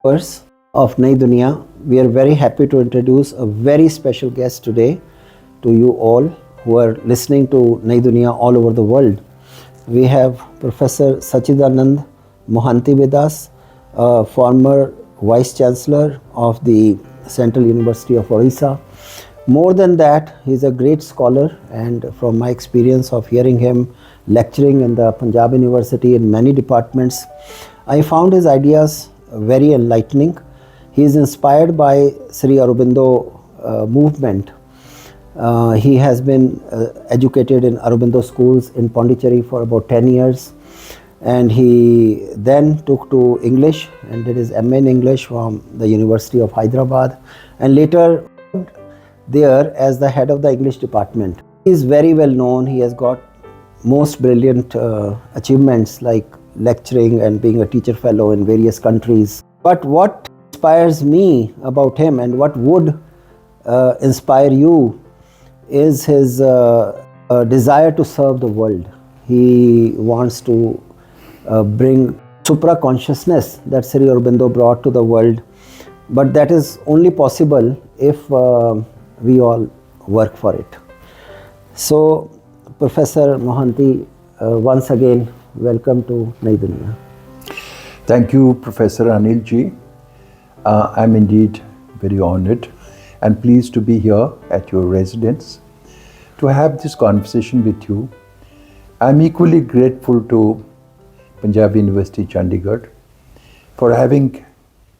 Viewers of Nai Duniya, we are very happy to introduce a very special guest today to you all who are listening to Nai Duniya all over the world. We have Professor Sachidananda Mohanty with us, former Vice Chancellor of the Central University of Orissa. More than that, he is a great scholar, and from my experience of hearing him lecturing in the Punjab University in many departments, I found his ideas very enlightening. He is inspired by Sri Aurobindo Movement. He has been educated in Aurobindo schools in Pondicherry for about 10 years, and he then took to English and did his MA in English from the University of Hyderabad, and later there as the head of the English department. He is very well known. He has got most brilliant achievements like lecturing and being a teacher fellow in various countries. But what inspires me about him and what would inspire you is his desire to serve the world. He wants to bring supra consciousness that Sri Aurobindo brought to the world, but that is only possible if we all work for it. So, Professor Mohanty, once again, welcome to Nai Duniya. Thank you, Professor Anil ji. I'm indeed very honored and pleased to be here at your residence to have this conversation with you. I'm equally grateful to Punjab University, Chandigarh, for having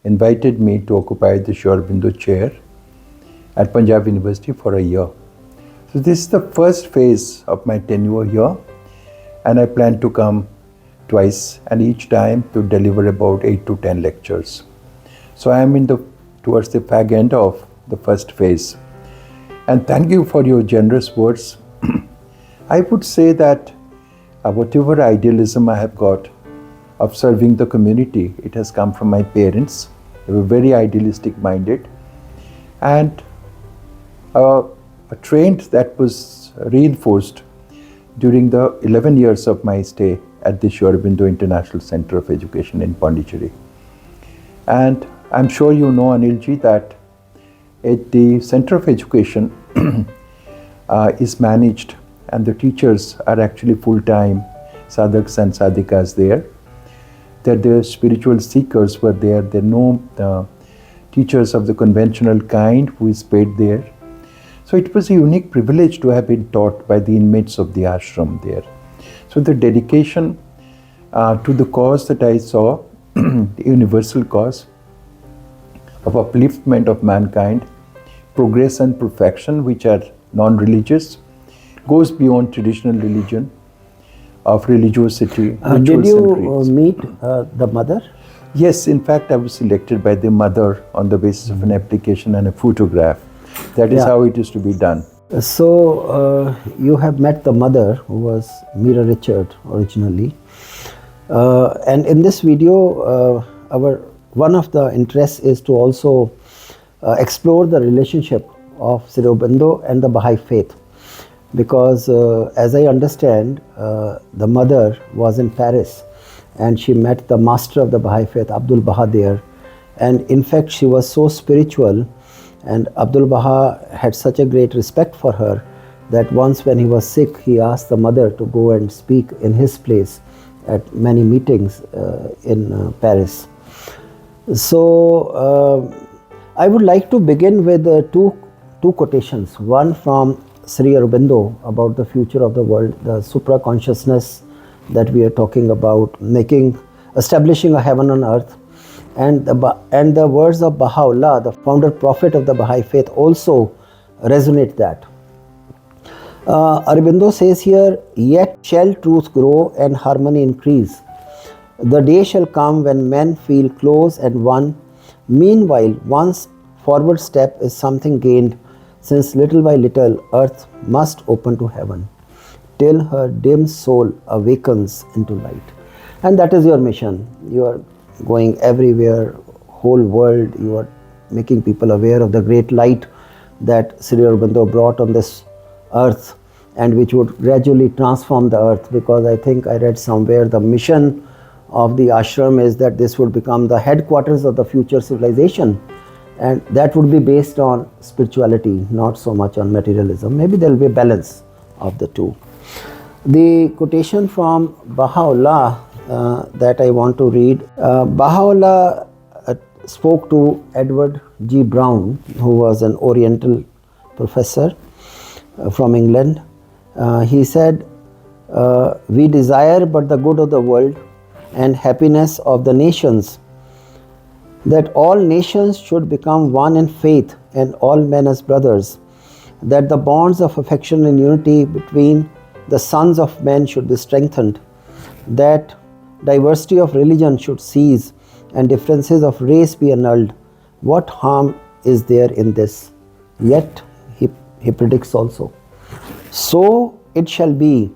invited me to occupy the Sri Aurobindo chair at Punjab University for a year. So this is the first phase of my tenure here, and I plan to come twice, and each time to deliver about 8 to 10 lectures. So I am towards the fag end of the first phase. And thank you for your generous words. I would say that whatever idealism I have got of serving the community, it has come from my parents. They were very idealistic minded, and a trait that was reinforced during the 11 years of my stay at the Sri Aurobindo International Center of Education in Pondicherry. And I'm sure you know, Anil ji, that at the Center of Education is managed, and the teachers are actually full-time Sadhaks and Sadhikas there. That the spiritual seekers were there. There are no teachers of the conventional kind who is paid there. So it was a unique privilege to have been taught by the inmates of the ashram there. So the dedication to the cause that I saw, the universal cause of upliftment of mankind, progress and perfection, which are non-religious, goes beyond traditional religion, of religiosity. Did you meet the mother? Yes, in fact, I was selected by the mother on the basis of an application and a photograph. That is how it is to be done. So, you have met the mother, who was Meera Richard originally. And in this video, one of the interests is to also explore the relationship of Sri Aurobindo and the Baha'i Faith. Because as I understand, the mother was in Paris and she met the master of the Baha'i Faith, Abdu'l-Baha, there. And in fact, she was so spiritual, and Abdu'l-Baha had such a great respect for her that once when he was sick, he asked the mother to go and speak in his place at many meetings in Paris. So I would like to begin with two quotations. One from Sri Aurobindo about the future of the world, the supra-consciousness that we are talking about, establishing a heaven on earth. And the words of Baha'u'llah, the founder prophet of the Baha'i Faith, also resonate that. Aurobindo says here, "Yet shall truth grow and harmony increase. The day shall come when men feel close and one. Meanwhile, one's forward step is something gained, since little by little earth must open to heaven, till her dim soul awakens into light." And that is your mission. You are going everywhere, whole world. You are making people aware of the great light that Sri Aurobindo brought on this earth, and which would gradually transform the earth, because I think I read somewhere the mission of the ashram is that this would become the headquarters of the future civilization, and that would be based on spirituality, not so much on materialism. Maybe there will be a balance of the two. The quotation from Baha'u'llah that I want to read, Baha'u'llah spoke to Edward G. Brown, who was an Oriental professor from England. He said, we desire but the good of the world and happiness of the nations, that all nations should become one in faith and all men as brothers, that the bonds of affection and unity between the sons of men should be strengthened, that diversity of religion should cease and differences of race be annulled. What harm is there in this? Yet he predicts also, so it shall be.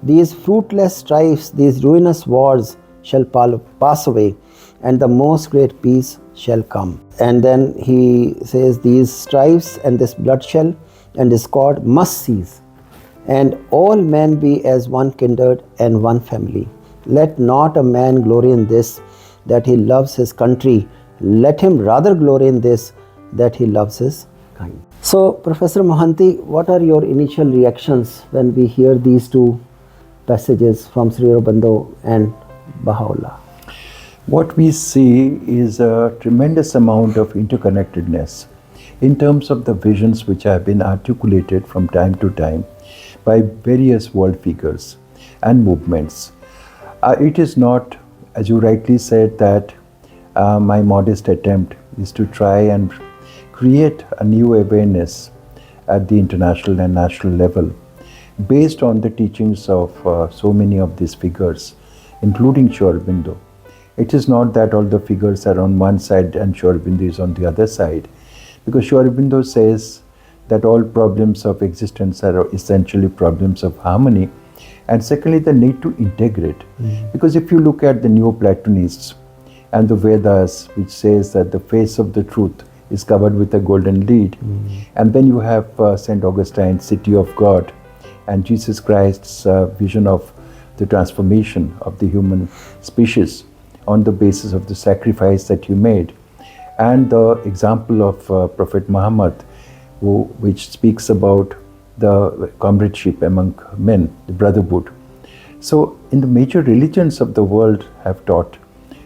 These fruitless strifes, these ruinous wars shall pass away, and the most great peace shall come. And then he says, these strifes and this bloodshed and discord must cease, and all men be as one kindred and one family. Let not a man glory in this, that he loves his country. Let him rather glory in this, that he loves his kind. So, Professor Mohanty, what are your initial reactions when we hear these two passages from Sri Aurobindo and Baha'u'llah? What we see is a tremendous amount of interconnectedness in terms of the visions which have been articulated from time to time by various world figures and movements. It is not, as you rightly said, that my modest attempt is to try and create a new awareness at the international and national level based on the teachings of so many of these figures, including Sri Aurobindo. It is not that all the figures are on one side and Sri Aurobindo is on the other side, because Sri Aurobindo says that all problems of existence are essentially problems of harmony, and secondly the need to integrate. Because if you look at the Neoplatonists and the Vedas, which says that the face of the truth is covered with a golden lead, and then you have St. Augustine's City of God and Jesus Christ's vision of the transformation of the human species on the basis of the sacrifice that he made, and the example of Prophet Muhammad, which speaks about the comradeship among men, the brotherhood. So in the major religions of the world have taught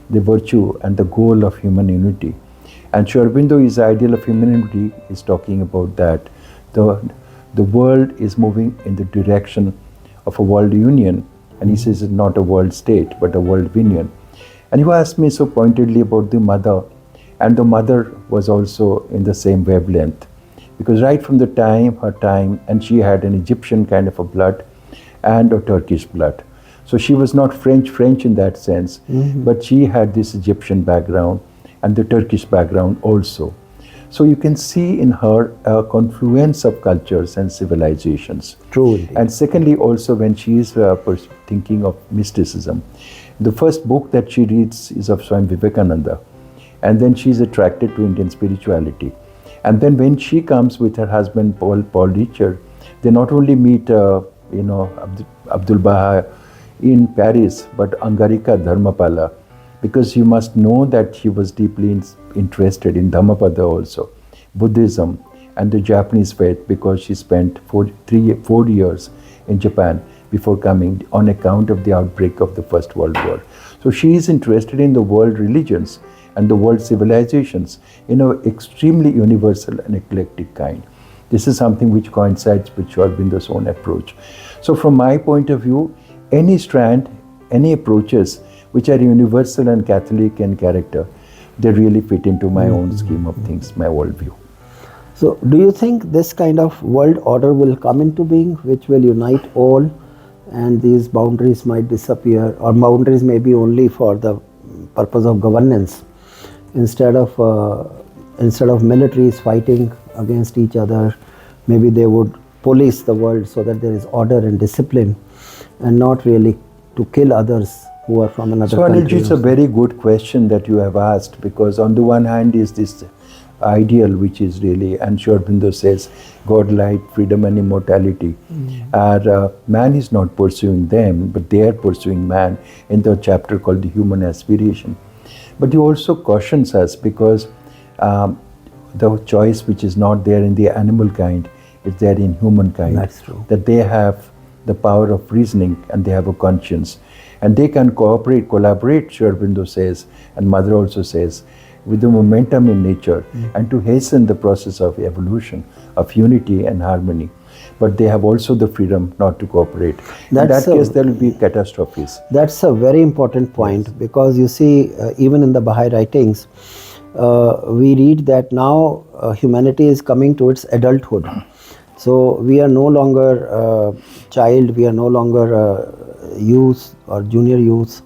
the virtue and the goal of human unity. And Sri Aurobindo's ideal of human unity is talking about that the world is moving in the direction of a world union, and he says it's not a world state but a world union. And you asked me so pointedly about the mother, and the mother was also in the same wavelength, because right from the her time, and she had an Egyptian kind of a blood and a Turkish blood. So she was not French in that sense, but she had this Egyptian background and the Turkish background also. So you can see in her a confluence of cultures and civilizations. True indeed. And secondly, also when she is thinking of mysticism, the first book that she reads is of Swami Vivekananda, and then she is attracted to Indian spirituality. And then when she comes with her husband Pondicherry, they not only meet Abdu'l-Baha in Paris, but Angarika Dharmapala, because you must know that he was deeply interested in Dhammapada also, Buddhism and the Japanese faith, because she spent 4 years in Japan before coming on account of the outbreak of the First World War. So she is interested in the world religions and the world civilizations in an extremely universal and eclectic kind. This is something which coincides with Sri Aurobindo's own approach. So from my point of view, any strand, any approaches which are universal and Catholic in character, they really fit into my own scheme of things, my worldview. So do you think this kind of world order will come into being, which will unite all, and these boundaries might disappear, or boundaries may be only for the purpose of governance, instead of militaries fighting against each other? Maybe they would police the world so that there is order and discipline, and not really to kill others who are from another country. So Anilji, it's a very good question that you have asked, because on the one hand is this ideal, which is really, and Sri Aurobindo says, God, light, freedom and immortality. Man is not pursuing them, but they are pursuing man in the chapter called the human aspiration. But he also cautions us because the choice which is not there in the animal kind is there in humankind. That's true. That they have the power of reasoning and they have a conscience. And they can collaborate, Sri Aurobindo says, and Mother also says, with the momentum in nature and to hasten the process of evolution, of unity and harmony. But they have also the freedom not to cooperate. In that case, there will be catastrophes. That's a very important point, because you see, even in the Baha'i writings, we read that now humanity is coming to its adulthood. So we are no longer child, we are no longer youth or junior youth.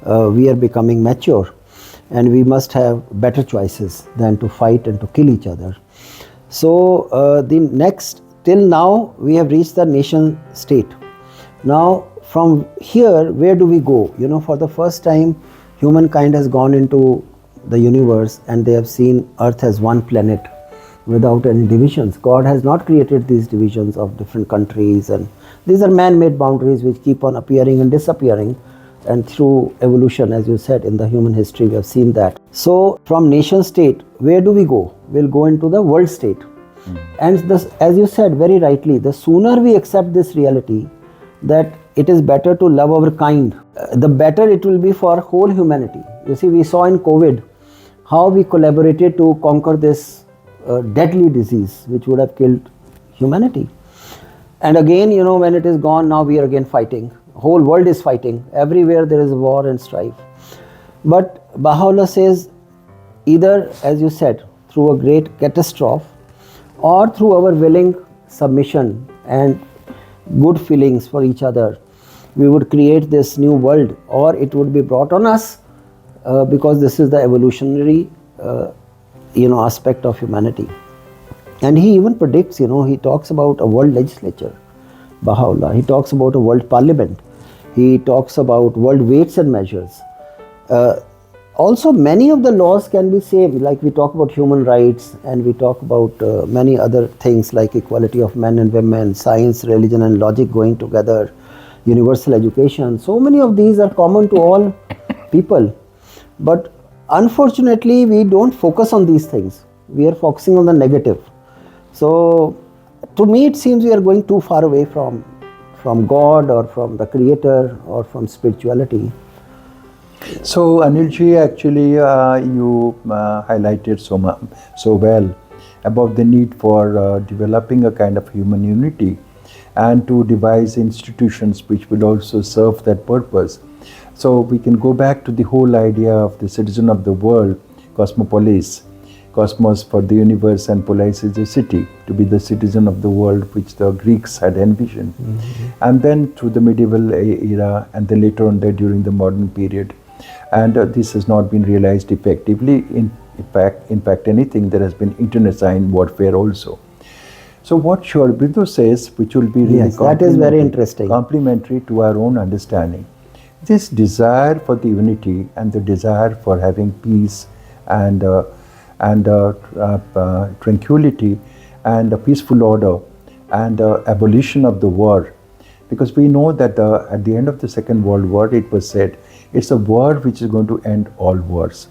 We are becoming mature, and we must have better choices than to fight and to kill each other. So till now we have reached the nation state. Now from here, where do we go? You know, for the first time humankind has gone into the universe and they have seen Earth as one planet without any divisions. God has not created these divisions of different countries, and these are man-made boundaries which keep on appearing and disappearing. And through evolution, as you said, in the human history, we have seen that. So from nation state, where do we go? We'll go into the world state. And as you said very rightly, the sooner we accept this reality that it is better to love our kind, the better it will be for whole humanity. You see, we saw in COVID how we collaborated to conquer this deadly disease which would have killed humanity. And again, you know, when it is gone, now we are again fighting. Whole world is fighting. Everywhere there is war and strife. But Baha'u'llah says, either, as you said, through a great catastrophe or through our willing submission and good feelings for each other, we would create this new world, or it would be brought on us because this is the evolutionary aspect of humanity. And he even predicts, he talks about a world legislature, Baha'u'llah. He talks about a world parliament. He talks about world weights and measures. Also, many of the laws can be saved, like we talk about human rights, and we talk about many other things like equality of men and women, science, religion and logic going together, universal education. So many of these are common to all people. But unfortunately, we don't focus on these things. We are focusing on the negative. So to me, it seems we are going too far away from God or from the Creator or from spirituality. So Anilji, actually you highlighted so well about the need for developing a kind of human unity and to devise institutions which will also serve that purpose. So we can go back to the whole idea of the citizen of the world, cosmopolis, cosmos for the universe and polis is the city, to be the citizen of the world which the Greeks had envisioned. And then through the medieval era and then later on there during the modern period. And this has not been realized effectively. In fact, anything, there has been internecine warfare also. So what Sri Aurobindo says, which will be really that is very interesting, complementary to our own understanding, this desire for the unity and the desire for having peace and tranquility and a peaceful order and abolition of the war. Because we know that at the end of the Second World War, it was said, it's a war which is going to end all wars.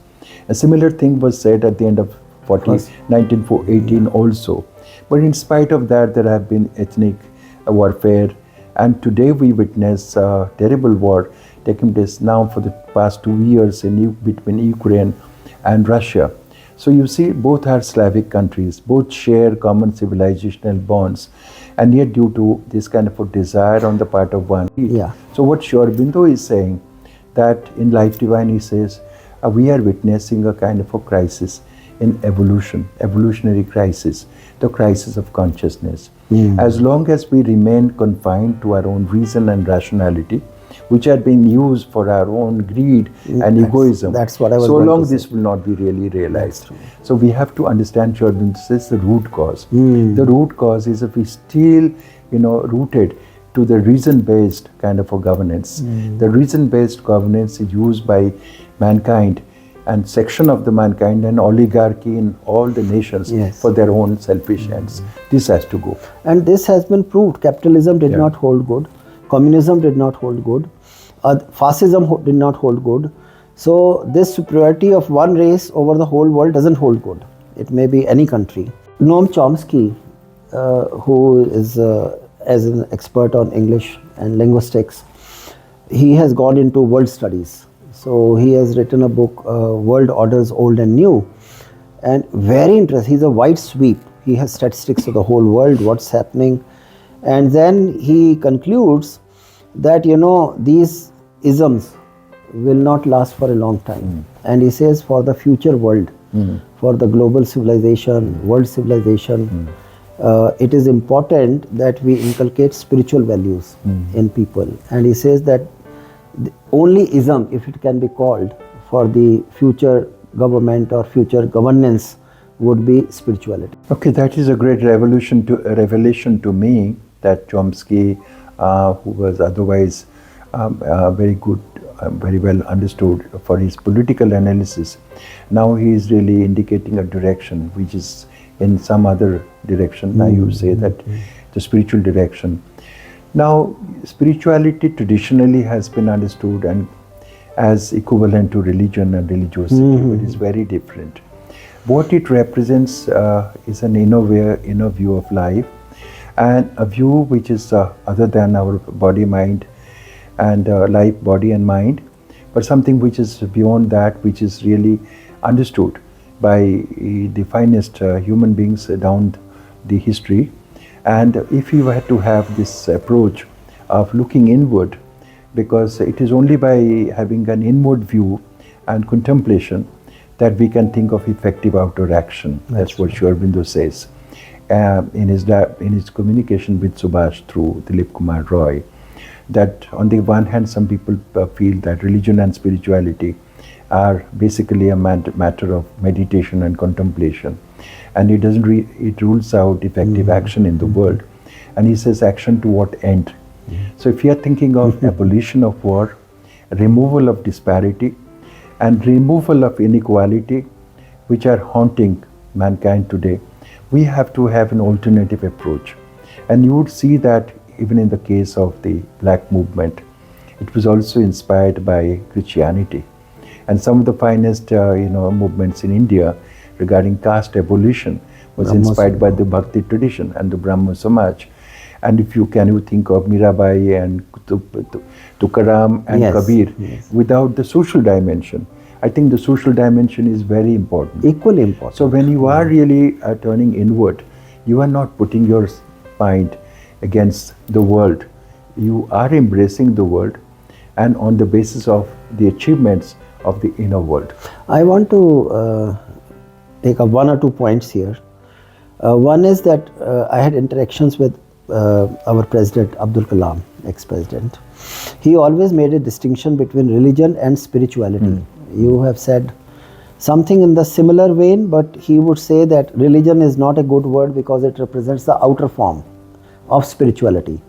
A similar thing was said at the end of 1918 also. But in spite of that, there have been ethnic warfare. And today we witness a terrible war taking place now for the past 2 years between Ukraine and Russia. So you see, both are Slavic countries, both share common civilizational bonds, and yet due to this kind of a desire on the part of one. So what Sri Aurobindo is saying, that in Life Divine he says, we are witnessing a kind of a crisis in evolutionary crisis, the crisis of consciousness. As long as we remain confined to our own reason and rationality, which are being used for our own greed and egoism. That's what I was so going long to say. This will not be really realized. So we have to understand, Sri Aurobindo says, the root cause. The root cause is if we still, rooted to the reason-based kind of a governance. The reason-based governance is used by mankind and section of the mankind and oligarchy in all the nations Yes. for their own selfish ends. This has to go. And this has been proved. Capitalism did not hold good. Communism did not hold good. Fascism did not hold good. So this superiority of one race over the whole world doesn't hold good. It may be any country. Noam Chomsky, who is as an expert on English and linguistics, he has gone into world studies. So he has written a book, World Orders Old and New, and very interesting. He's a wide sweep. He has statistics of the whole world, what's happening, and then he concludes that these isms will not last for a long time. And he says for the future world, for the global civilization, world civilization, it is important that we inculcate spiritual values in people. And he says that the only ism, if it can be called, for the future government or future governance would be spirituality. Okay, that is a great revelation to me, that Chomsky, who was otherwise very good, very well understood for his political analysis, now he is really indicating a direction which is in some other direction. Now you say that the spiritual direction. Now, spirituality traditionally has been understood and as equivalent to religion and religiosity, but it's very different. What it represents is an inner view of life, and a view which is other than our body, mind, and life, body and mind, but something which is beyond that, which is really understood by the finest human beings down the history. And if you had to have this approach of looking inward, because it is only by having an inward view and contemplation that we can think of effective outward action. That's what Sri Aurobindo says in his communication with Subhash through Dilip Kumar Roy. That on the one hand, some people feel that religion and spirituality are basically a matter of meditation and contemplation, and it rules out effective action in the world. And he says, action to what end? So if you are thinking of abolition of war, removal of disparity, and removal of inequality, which are haunting mankind today, we have to have an alternative approach. And you would see that even in the case of the Black movement, it was also inspired by Christianity. And some of the finest movements in India regarding caste abolition was inspired by the Bhakti tradition and the Brahmo Samaj. And if you think of Mirabai and Tukaram and Kabir, without the social dimension, I think the social dimension is very important. Equally important. So when you are really turning inward, you are not putting your mind against the world. You are embracing the world, and on the basis of the achievements of the inner world. I want to take up one or two points here. One is that I had interactions with our president, Abdul-Kalam, ex-president. He always made a distinction between religion and spirituality. You have said something in the similar vein, but he would say that religion is not a good word because it represents the outer form of spirituality.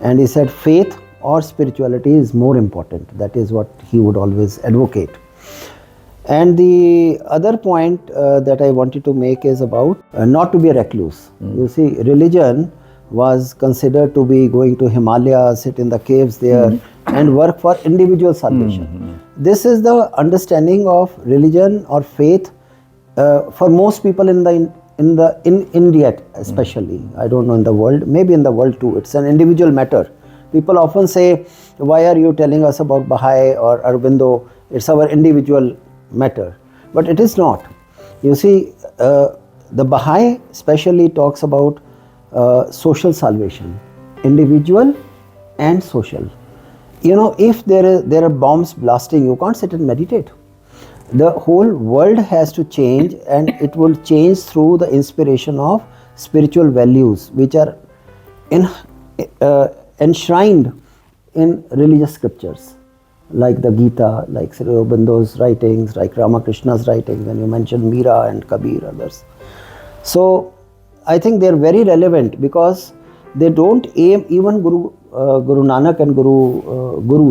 And he said faith or spirituality is more important. That is what he would always advocate. And the other point that I wanted to make is about not to be a recluse. You see, religion was considered to be going to Himalaya, sit in the caves there and work for individual salvation. This is the understanding of religion or faith for most people in India especially. I don't know in the world, maybe in the world too. It's an individual matter. People often say, why are you telling us about Baha'i or Aurobindo? It's our individual matter. But it is not. You see, the Baha'i especially talks about social salvation, individual and social. If there are bombs blasting, you can't sit and meditate. The whole world has to change, and it will change through the inspiration of spiritual values which are enshrined in religious scriptures, like the Gita, like Sri Aurobindo's writings, like Ramakrishna's writings, when you mentioned Meera and Kabir, others. So I think they are very relevant because they don't aim, even Guru Nanak and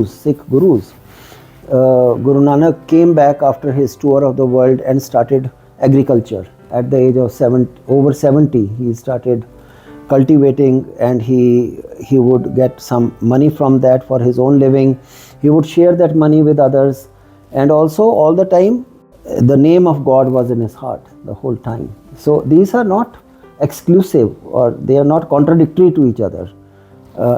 Sikh gurus, Guru Nanak came back after his tour of the world and started agriculture. At the age of over 70, he started cultivating, and he would get some money from that for his own living. He would share that money with others, and also all the time the name of God was in his heart the whole time. So these are not exclusive, or they are not contradictory to each other.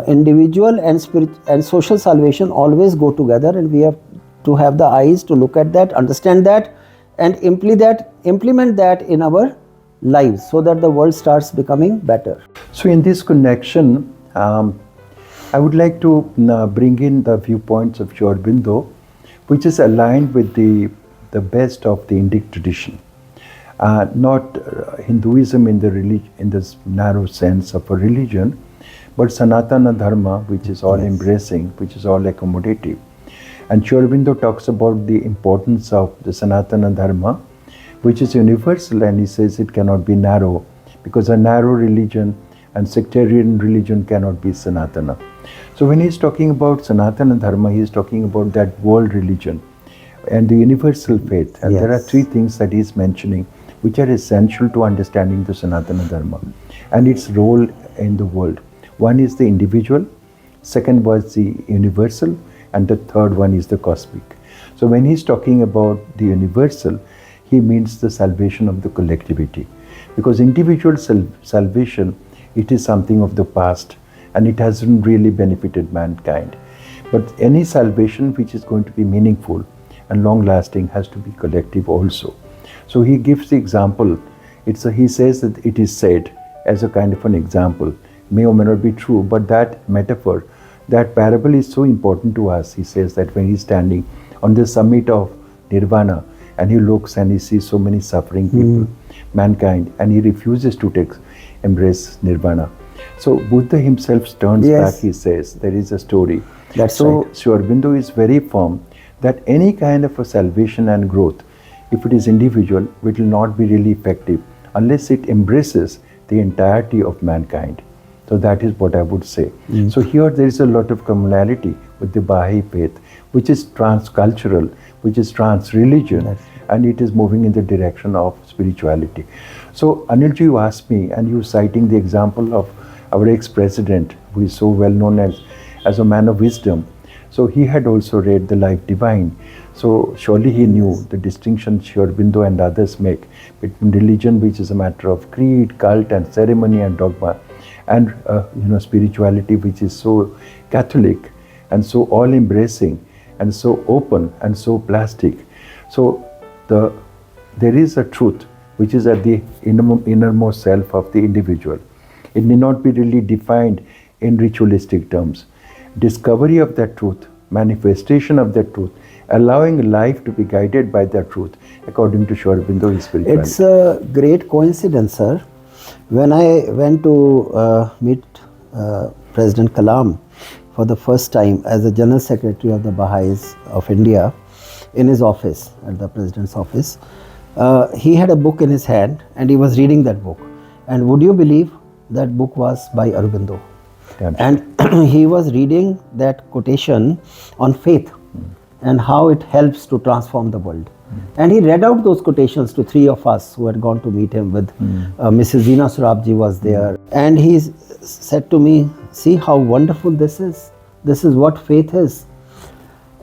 Individual and and social salvation always go together, and we have to have the eyes to look at that, understand that, and implement that in our lives, so that the world starts becoming better. So in this connection, I would like to bring in the viewpoints of Sri Aurobindo, which is aligned with the best of the Indic tradition. Not Hinduism in this narrow sense of a religion, but Sanatana Dharma, which is all embracing, which is all accommodative. And Sri Aurobindo talks about the importance of the Sanatana Dharma, which is universal, and he says it cannot be narrow, because a narrow religion and sectarian religion cannot be Sanatana. So when he's talking about Sanatana Dharma, he's talking about that world religion and the universal faith. And there are three things that he's mentioning which are essential to understanding the Sanatana Dharma and its role in the world. One is the individual, second was the universal, and the third one is the cosmic. So when he's talking about the universal, he means the salvation of the collectivity. Because individual salvation, it is something of the past and it hasn't really benefited mankind. But any salvation which is going to be meaningful and long lasting has to be collective also. So he gives the example. He says that it is said as a kind of an example. May or may not be true, but that metaphor, that parable is so important to us. He says that when he's standing on the summit of Nirvana and he looks and he sees so many suffering people, mankind, and he refuses to embrace Nirvana. So Buddha himself turns back, he says, there is a story. So Sri Aurobindo is very firm that any kind of a salvation and growth, if it is individual, it will not be really effective unless it embraces the entirety of mankind. So that is what I would say. So here there is a lot of commonality with the Baha'i faith, which is trans-cultural, which is trans-religion, and it is moving in the direction of spirituality. So Anilji, you asked me, and you citing the example of our ex-president, who is so well known as a man of wisdom. So he had also read the Life Divine. So surely he knew the distinction Sri Aurobindo and others make between religion, which is a matter of creed, cult and ceremony and dogma, and spirituality, which is so Catholic and so all-embracing and so open and so plastic. So there is a truth which is at the innermost self of the individual. It need not be really defined in ritualistic terms. Discovery of that truth, manifestation of that truth, allowing life to be guided by that truth, according to Sri Aurobindo, is spirituality. It's a great coincidence, sir. When I went to meet President Kalam for the first time as the General Secretary of the Baha'is of India, in his office, at the President's office, he had a book in his hand and he was reading that book. And would you believe that book was by Aurobindo? And he was reading that quotation on faith and how it helps to transform the world. And he read out those quotations to three of us who had gone to meet him with Mrs. Zina Surabji was there. And he said to me, see how wonderful this is. This is what faith is.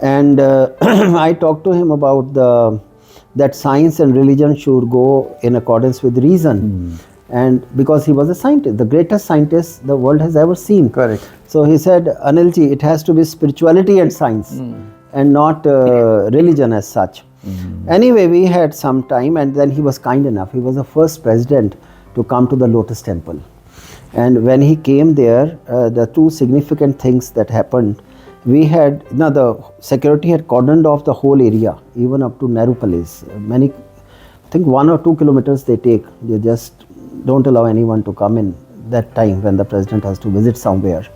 And I talked to him about that science and religion should go in accordance with reason. And because he was a scientist, the greatest scientist the world has ever seen. Correct. So he said, Anilji, it has to be spirituality and science and not religion as such. Anyway, we had some time, and then he was kind enough. He was the first president to come to the Lotus Temple. And when he came there, the two significant things that happened, the security had cordoned off the whole area, even up to Nehru Palace. I think 1 or 2 kilometers they take. They just don't allow anyone to come in that time when the president has to visit somewhere.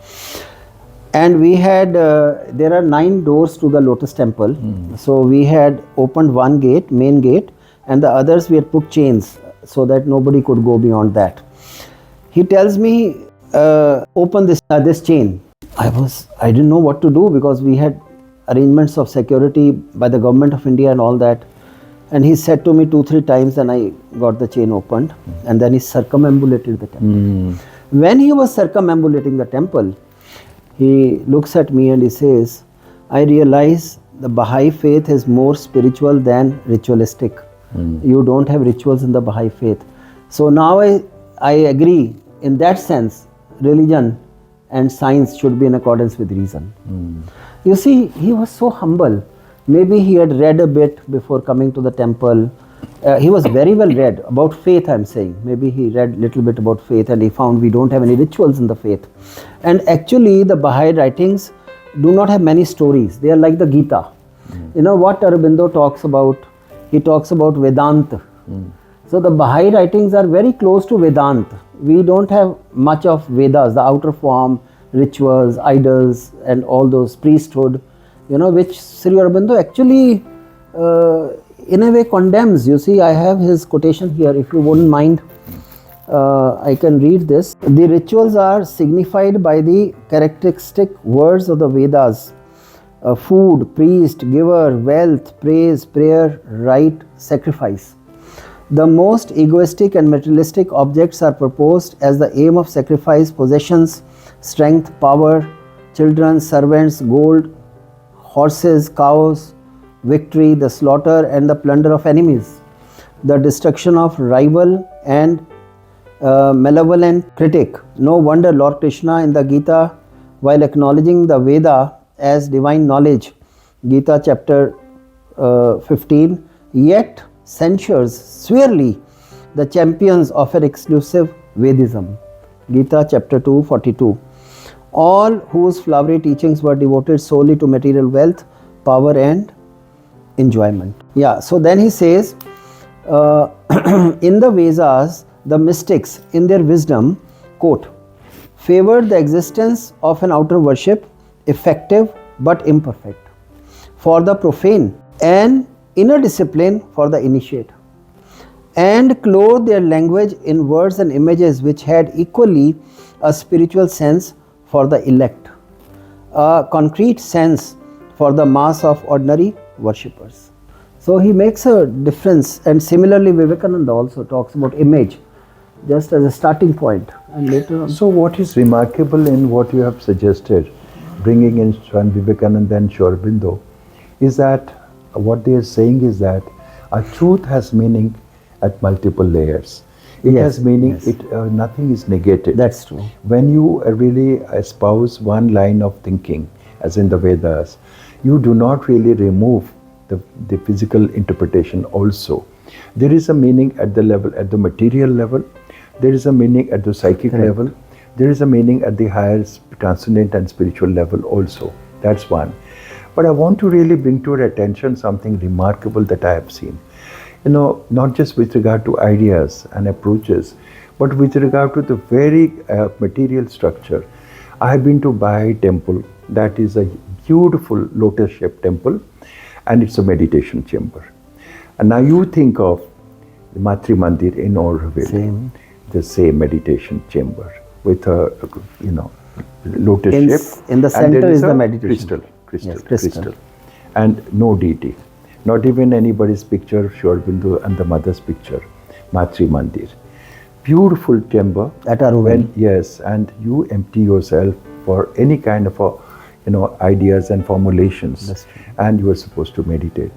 And we had, there are 9 doors to the Lotus Temple. So we had opened one gate, main gate, and the others we had put chains so that nobody could go beyond that. He tells me, open this chain. I didn't know what to do because we had arrangements of security by the government of India and all that. And he said to me 2-3 times, and I got the chain opened, and then he circumambulated the temple. When he was circumambulating the temple, he looks at me and he says, I realize the Baha'i faith is more spiritual than ritualistic. You don't have rituals in the Baha'i faith. So now I agree, in that sense, religion and science should be in accordance with reason. You see, he was so humble. Maybe he had read a bit before coming to the temple. He was very well read about faith, I'm saying. Maybe he read a little bit about faith and he found we don't have any rituals in the faith. And actually the Baha'i writings do not have many stories. They are like the Gita. You know what Aurobindo talks about? He talks about Vedanta. So the Baha'i writings are very close to Vedanta. We don't have much of Vedas, the outer form, rituals, idols and all those priesthood, which Sri Aurobindo actually in a way condemns. You see, I have his quotation here, if you wouldn't mind. I can read this. The rituals are signified by the characteristic words of the Vedas. Food, priest, giver, wealth, praise, prayer, rite, sacrifice. The most egoistic and materialistic objects are proposed as the aim of sacrifice: possessions, strength, power, children, servants, gold, horses, cows, victory, the slaughter and the plunder of enemies, the destruction of rival and malevolent critic. No wonder Lord Krishna in the Gita, while acknowledging the Veda as divine knowledge, Gita chapter 15, yet censures severely the champions of an exclusive Vedism. Gita chapter 2, 42. All whose flowery teachings were devoted solely to material wealth, power and enjoyment. Yeah, so then he says, in the Vedas, the mystics in their wisdom, quote, favored the existence of an outer worship, effective but imperfect, for the profane, and inner discipline for the initiate, and clothed their language in words and images which had equally a spiritual sense for the elect, a concrete sense for the mass of ordinary worshippers. So he makes a difference, and similarly Vivekananda also talks about image just as a starting point, and later on. So what is remarkable in what you have suggested, bringing in Swami Vivekananda and Sri Aurobindo, is that what they are saying is that a truth has meaning at multiple layers. It has meaning, nothing is negated. That's true. When you really espouse one line of thinking, as in the Vedas, you do not really remove the physical interpretation also. There is a meaning at the level, at the material level, there is a meaning at the psychic level, there is a meaning at the higher transcendent and spiritual level also. That's one. But I want to really bring to your attention something remarkable that I have seen. Not just with regard to ideas and approaches, but with regard to the very material structure. I have been to Baha'i temple, that is a beautiful lotus-shaped temple, and it's a meditation chamber. And now you think of the Matri Mandir in Auroville, the same meditation chamber with a, lotus shape. In the center is the meditation. Crystal. And no deity. Not even anybody's picture, Sri Aurobindo and the mother's picture, Matri Mandir. Beautiful chamber. At Auroville. Yes, and you empty yourself for any kind of ideas and formulations, and you are supposed to meditate.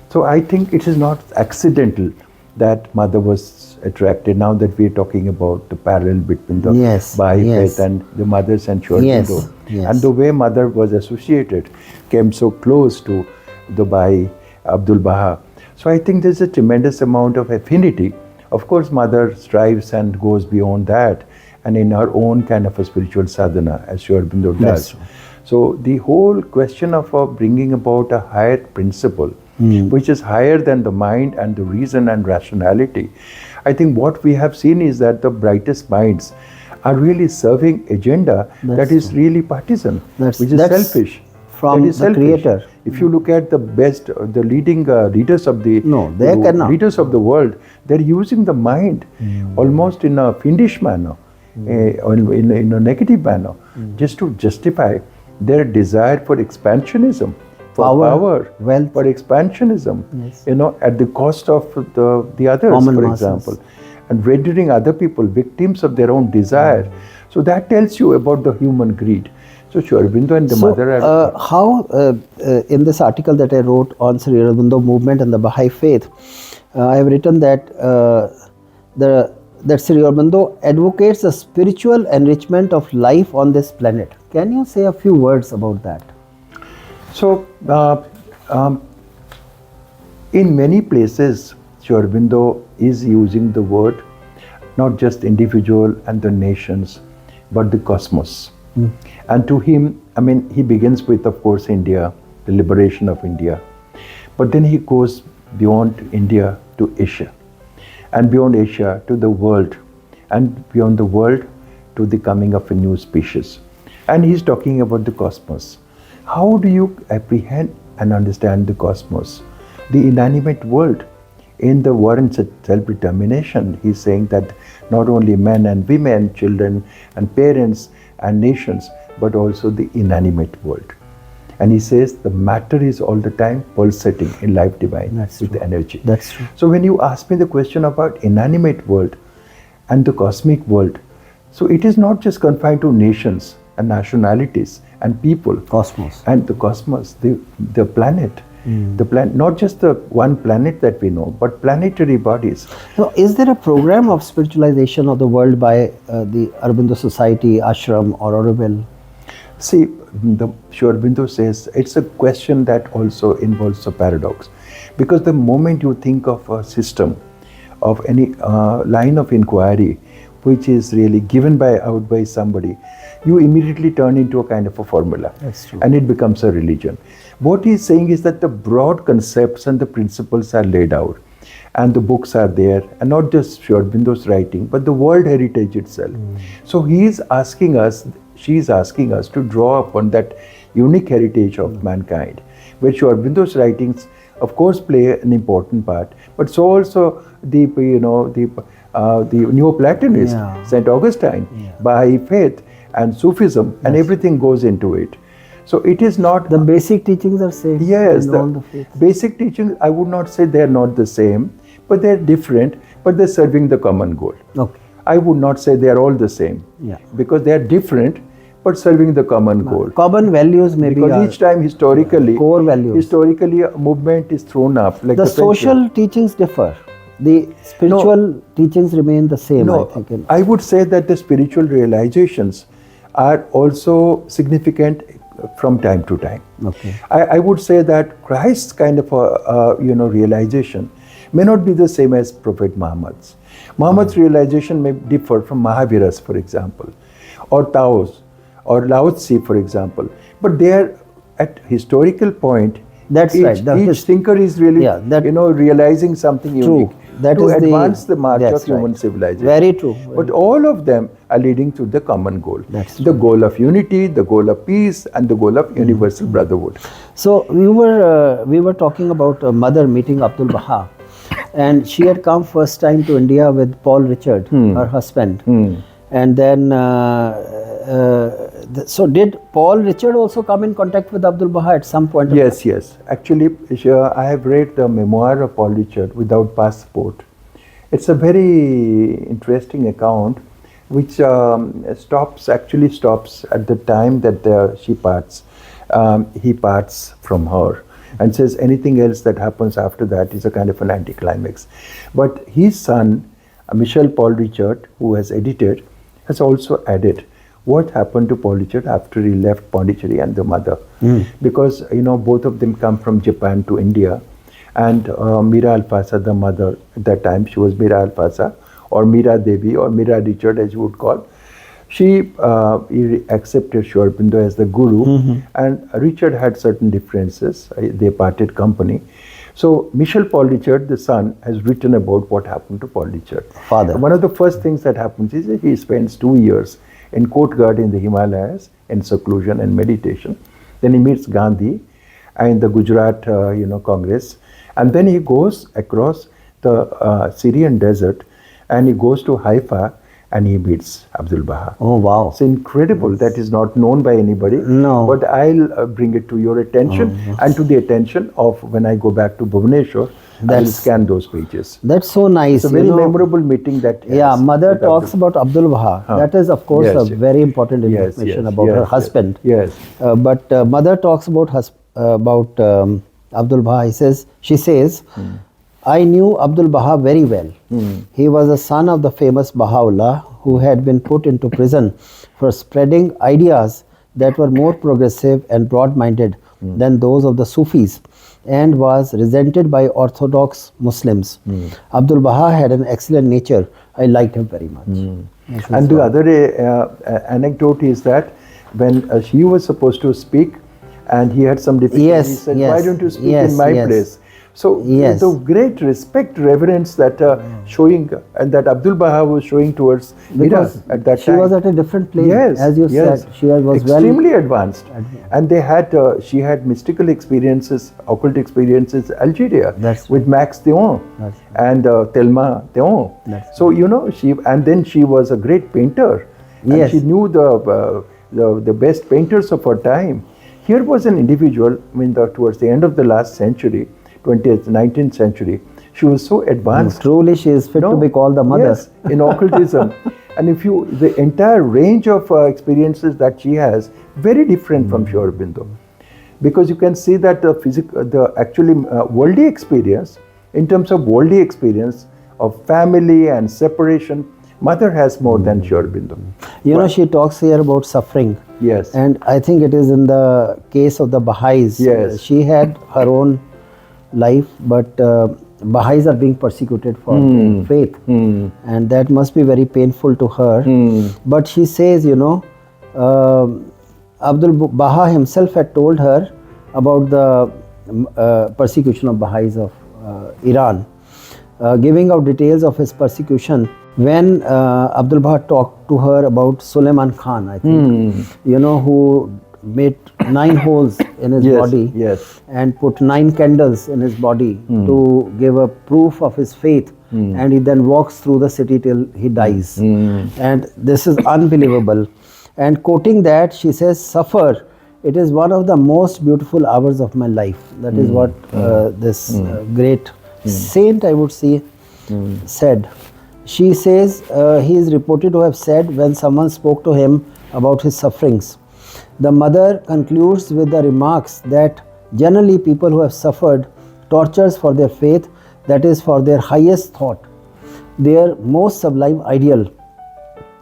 So I think it is not accidental that mother was attracted. Now that we are talking about the parallel between the Baha'i faith and the mothers and Sri Aurobindo, and the way mother was associated, came so close to the Baha'i Abdu'l-Baha. So I think there's a tremendous amount of affinity. Of course, mother strives and goes beyond that, and in her own kind of a spiritual sadhana, as Sri Aurobindo does. So the whole question of bringing about a higher principle, which is higher than the mind and the reason and rationality. I think what we have seen is that the brightest minds are really serving agenda that is really partisan, which is selfish. From the Creator. If you look at the best, the leading leaders of the leaders of the world, they're using the mind almost in a fiendish manner, in a negative manner, just to justify their desire for expansionism for power, wealth, for expansionism, yes, at the cost of the others, common for masses, example, and rendering other people victims of their own desire. So that tells you about the human greed. So Sri Aurobindo and the mother are... in this article that I wrote on Sri Aurobindo Movement and the Baha'i Faith, I have written that that Sri Aurobindo advocates the spiritual enrichment of life on this planet. Can you say a few words about that? So, in many places, Sri Aurobindo is using the word not just individual and the nations, but the cosmos. And to him, he begins with, of course, India, the liberation of India. But then he goes beyond India to Asia, and beyond Asia to the world, and beyond the world to the coming of a new species. And he's talking about the cosmos. How do you apprehend and understand the cosmos? The inanimate world. In the War and Self-Determination, he's saying that not only men and women, children and parents and nations, but also the inanimate world. And he says the matter is all the time pulsating in life divine. That's with true. the energy. That's true. So when you ask me the question about inanimate world and the cosmic world, so it is not just confined to nations and nationalities and people. Cosmos. And the cosmos, the planet. The planet, not just the one planet that we know, but planetary bodies. So, is there a program of spiritualization of the world by the Aurobindo Society, Ashram, or Auroville? See, Sri Aurobindo says it's a question that also involves a paradox. Because the moment you think of a system, of any line of inquiry, which is really given out by somebody, you immediately turn into a kind of a formula. That's true. And it becomes a religion. What he's saying is that the broad concepts and the principles are laid out, and the books are there, and not just Sri Aurobindo's writing, but the world heritage itself. So she's asking us to draw upon that unique heritage of mankind, where Sri Aurobindo's writings, of course, play an important part, but so also the Neoplatonist, St. Augustine, Baha'i Faith, and Sufism, and everything goes into it. So it is not... The basic teachings are same. Yes, in all the faiths. Basic teachings, I would not say they are not the same, but they are different, but they're serving the common goal. Okay. I would not say they are all the same, because they are different, but serving the common goal. Common values maybe because each time historically, core values. A movement is thrown up. Like the social teachings differ. The spiritual teachings remain the same, I think. I would say that the spiritual realizations are also significant from time to time. Okay. I would say that Christ's kind of realization may not be the same as Prophet Muhammad's. Muhammad's realization may differ from Mahavira's, for example, or Tao's, or Lao Tzu, for example. But they are at historical point. That's each, right. Each thinker is really, realizing something unique. That to is advance the march of right. human civilization. Very true. But all of them are leading to the common goal. That's the goal of unity, the goal of peace, and the goal of universal brotherhood. So we were talking about a mother meeting Abdu'l-Baha, and she had come first time to India with Paul Richard, her husband, and then so did Paul Richard also come in contact with Abdu'l-Baha at some point? Yes. Actually, I have read the memoir of Paul Richard, Without Passport. It's a very interesting account, which stops at the time that she parts. He parts from her and says anything else that happens after that is a kind of an anticlimax. But his son, Michel Paul Richard, who has edited, has also added what happened to Paul Richard after he left Pondicherry and the mother. Because, both of them come from Japan to India. And Mira Alfasa, the mother, at that time she was Mira Alfasa, or Mira Devi, or Mira Richard as you would call. She accepted Sri Aurobindo as the guru, and Richard had certain differences. They parted company. So Michel Paul Richard, the son, has written about what happened to Paul Richard. Father. One of the first things that happens is that he spends 2 years in Kotgarh in the Himalayas in seclusion and meditation. Then he meets Gandhi and the Gujarat, Congress, and then he goes across the Syrian desert and he goes to Haifa and he meets Abdu'l-Baha. Oh, wow. It's incredible. That is not known by anybody. No. But I'll bring it to your attention and to the attention of when I go back to Bhubaneswar. I will scan those pages. That's so nice. It's a very memorable meeting that. Yeah, mother talks about Abdu'l-Baha. That is, of course, a very important information about her husband. Yes. But mother talks about Abdu'l-Baha. She says, I knew Abdu'l-Baha very well. He was a son of the famous Baha'u'llah who had been put into prison for spreading ideas that were more progressive and broad-minded than those of the Sufis, and was resented by Orthodox Muslims. Abdu'l-Baha had an excellent nature. I liked him very much. And the other anecdote is that when she was supposed to speak and he had some difficulty, he said, why don't you speak in my place? So the great respect, reverence that showing and that Abdu'l-Baha was showing towards Mira at that time. She was at a different place, as you said. She was extremely advanced. And they had, she had mystical experiences, occult experiences in Algeria with Max Theon and Thelma Theon. So, you know, and then she was a great painter. And she knew the best painters of her time. Here was an individual, I mean, towards the end of the last century, 20th, 19th century, she was so advanced. Truly, she is fit to be called the mother. Yes, in occultism. And if you, the entire range of experiences that she has, very different from Sri Aurobindo. Because you can see that the actually worldly experience, in terms of worldly experience of family and separation, mother has more than Sri Aurobindo. You know, she talks here about suffering. Yes. And I think it is in the case of the Baha'is. Yes. She had her own life, but Baha'is are being persecuted for their faith. And that must be very painful to her. But she says, you know, Abdu'l-Baha himself had told her about the persecution of Baha'is of Iran, giving out details of his persecution. When Abdu'l-Baha talked to her about Suleiman Khan, I think, you know, who made 9 holes in his body and put 9 candles in his body to give a proof of his faith, and he then walks through the city till he dies. And this is unbelievable. And quoting that, she says, suffer, it is one of the most beautiful hours of my life. That is what this great saint, I would say, said. She says he is reported to have said when someone spoke to him about his sufferings. The mother concludes with the remarks that generally people who have suffered tortures for their faith, that is for their highest thought, their most sublime ideal,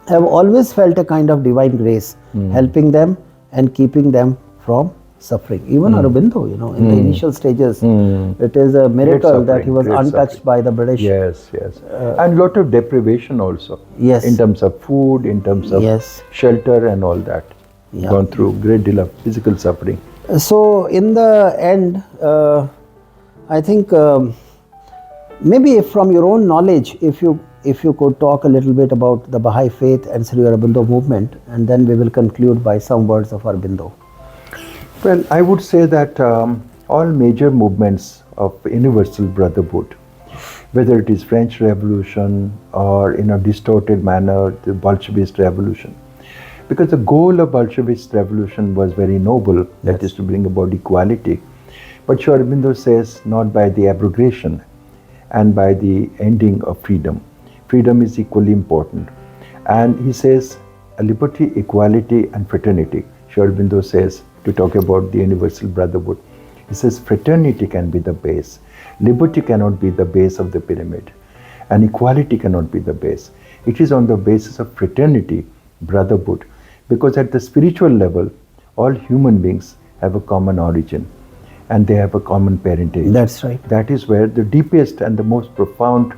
have always felt a kind of divine grace, helping them and keeping them from suffering. Even Aurobindo, you know, in the initial stages, it is a miracle that he was untouched by the British. Yes. And lot of deprivation also. In terms of food, in terms of shelter and all that. Gone through great deal of physical suffering. So in the end, I think maybe from your own knowledge, if you could talk a little bit about the Baha'i Faith and Sri Aurobindo Movement, and then we will conclude by some words of Aurobindo. Well, I would say that all major movements of universal brotherhood, whether it is French Revolution or in a distorted manner, the Bolshevist Revolution, because the goal of Bolshevist Revolution was very noble, that is to bring about equality. But Sri Aurobindo says not by the abrogation and by the ending of freedom. Freedom is equally important. And he says liberty, equality and fraternity. Sri Aurobindo says, to talk about the universal brotherhood, he says fraternity can be the base. Liberty cannot be the base of the pyramid. And equality cannot be the base. It is on the basis of fraternity, brotherhood. Because at the spiritual level, all human beings have a common origin and they have a common parentage. That's right. That is where the deepest and the most profound,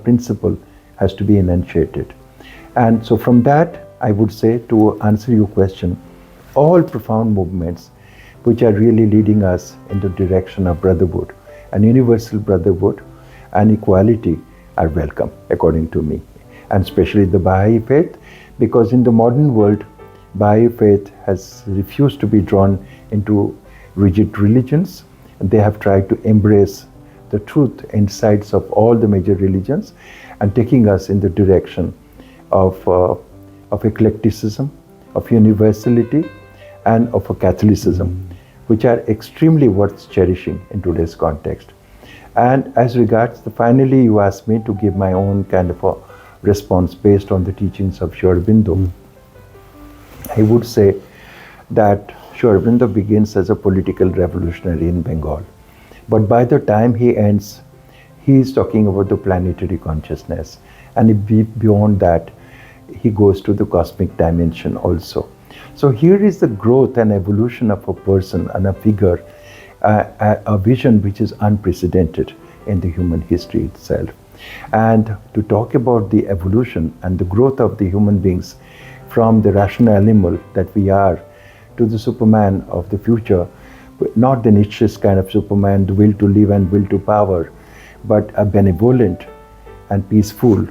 principle has to be enunciated. And so from that, I would say, to answer your question, all profound movements which are really leading us in the direction of brotherhood and universal brotherhood and equality are welcome, according to me. And especially the Baha'i Faith, because in the modern world, Baha'i Faith has refused to be drawn into rigid religions. They have tried to embrace the truth insights of all the major religions and taking us in the direction of eclecticism, of universality, and of a Catholicism, which are extremely worth cherishing in today's context. And as regards, finally you asked me to give my own kind of a response based on the teachings of Sri Aurobindo. I would say that Sri Aurobindo begins as a political revolutionary in Bengal. But by the time he ends, he is talking about the planetary consciousness. And beyond that, he goes to the cosmic dimension also. So here is the growth and evolution of a person and a figure, a vision which is unprecedented in the human history itself. And to talk about the evolution and the growth of the human beings from the rational animal that we are to the Superman of the future, not the Nietzsche's kind of Superman, the will to live and will to power, but a benevolent and peaceful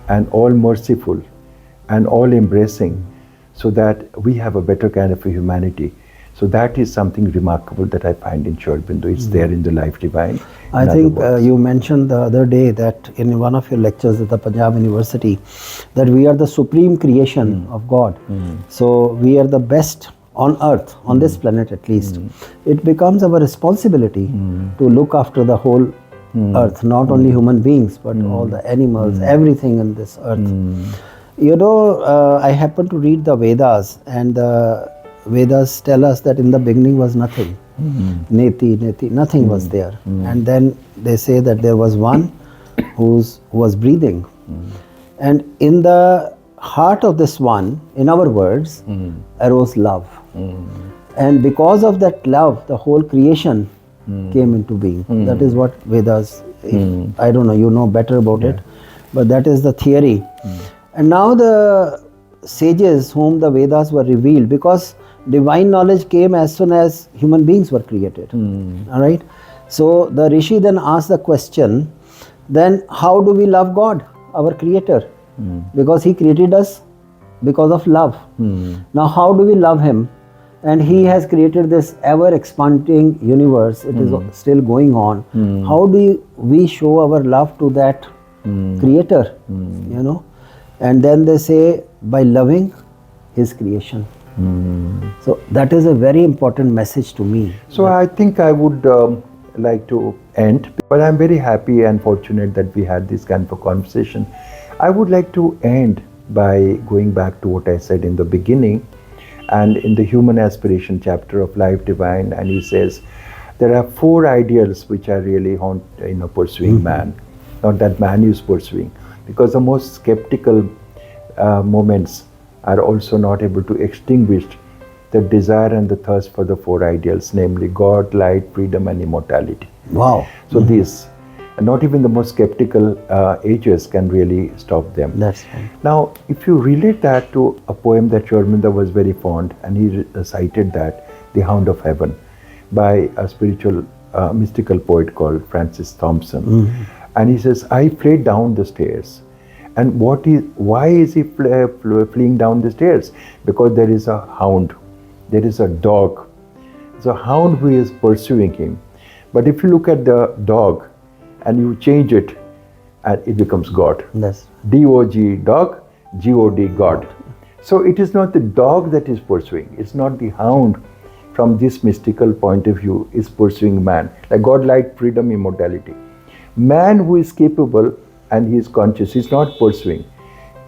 and all merciful and all embracing, so that we have a better kind of a humanity. So that is something remarkable that I find in Sri Aurobindo. It's there in the Life Divine. I think you mentioned the other day that in one of your lectures at the Punjab University, that we are the supreme creation of God. So we are the best on earth, on this planet at least. It becomes our responsibility to look after the whole earth, not only human beings, but all the animals, everything in this earth. You know, I happened to read the Vedas, and the Vedas tell us that in the beginning was nothing. Neti, neti, nothing was there. And then they say that there was one who was breathing. And in the heart of this one, in our words, arose love. And because of that love, the whole creation came into being. That is what Vedas, I don't know, you know better about it, but that is the theory. And now the sages whom the Vedas were revealed, because divine knowledge came as soon as human beings were created. All right. So the Rishi then asked the question, then how do we love God, our creator? Because he created us because of love. Now how do we love him? And he has created this ever expanding universe. It is still going on. How do we show our love to that creator? You know? And then they say, by loving his creation. So that is a very important message to me. So I think I would like to end, but I'm very happy and fortunate that we had this kind of a conversation. I would like to end by going back to what I said in the beginning, and in the human aspiration chapter of Life Divine, and he says there are 4 ideals which are really pursuing man, not that man is pursuing, because the most skeptical moments are also not able to extinguish the desire and the thirst for the 4 ideals, namely God, light, freedom, and immortality. Wow. So these, and not even the most skeptical ages can really stop them. That's right. Now, if you relate that to a poem that Sri Aurobindo was very fond, and he cited that, The Hound of Heaven, by a spiritual, mystical poet called Francis Thompson. And he says, I fled down the stairs. And why is he fleeing down the stairs? Because there is a hound, there is a dog. It's a hound who is pursuing him. But if you look at the dog and you change it, and it becomes God. Yes. D-O-G, dog, G-O-D, God. So it is not the dog that is pursuing. It's not the hound from this mystical point of view is pursuing man. Like God, light, freedom, immortality. Man who is capable and he is conscious, he is not pursuing.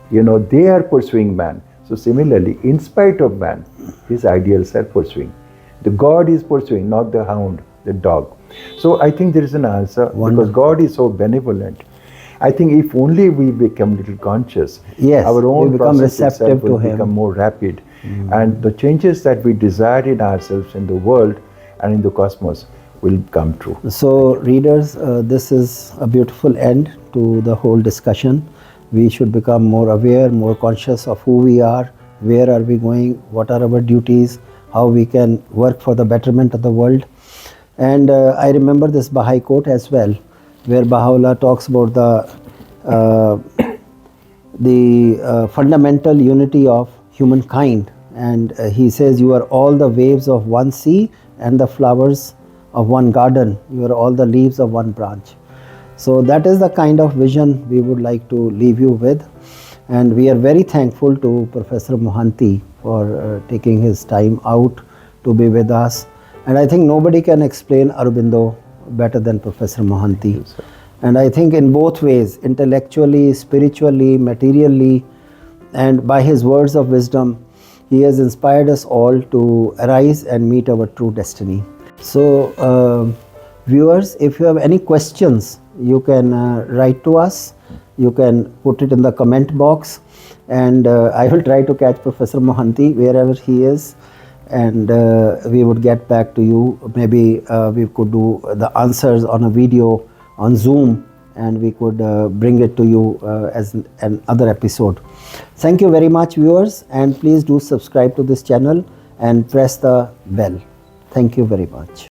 They are pursuing man. So similarly, in spite of man, his ideals are pursuing. The God is pursuing, not the hound, the dog. So I think there is an answer, because God is so benevolent. I think if only we become little conscious, our own process itself will become more rapid. And the changes that we desire in ourselves, in the world and in the cosmos will come true. So readers, this is a beautiful end to the whole discussion. We should become more aware, more conscious of who we are, where are we going, what are our duties, how we can work for the betterment of the world. And I remember this Baha'i quote as well, where Baha'u'llah talks about the fundamental unity of humankind. And he says, you are all the waves of one sea and the flowers of one garden. You are all the leaves of one branch. So that is the kind of vision we would like to leave you with. And we are very thankful to Professor Mohanty for taking his time out to be with us. And I think nobody can explain Aurobindo better than Professor Mohanty. Yes, sir. And I think in both ways, intellectually, spiritually, materially, and by his words of wisdom, he has inspired us all to arise and meet our true destiny. So, viewers, if you have any questions, you can write to us. You can put it in the comment box, and I will try to catch Professor Mohanty wherever he is, and we would get back to you. Maybe we could do the answers on a video on Zoom, and we could bring it to you as another episode. Thank you very much, viewers, and please do subscribe to this channel and press the bell. Thank you very much.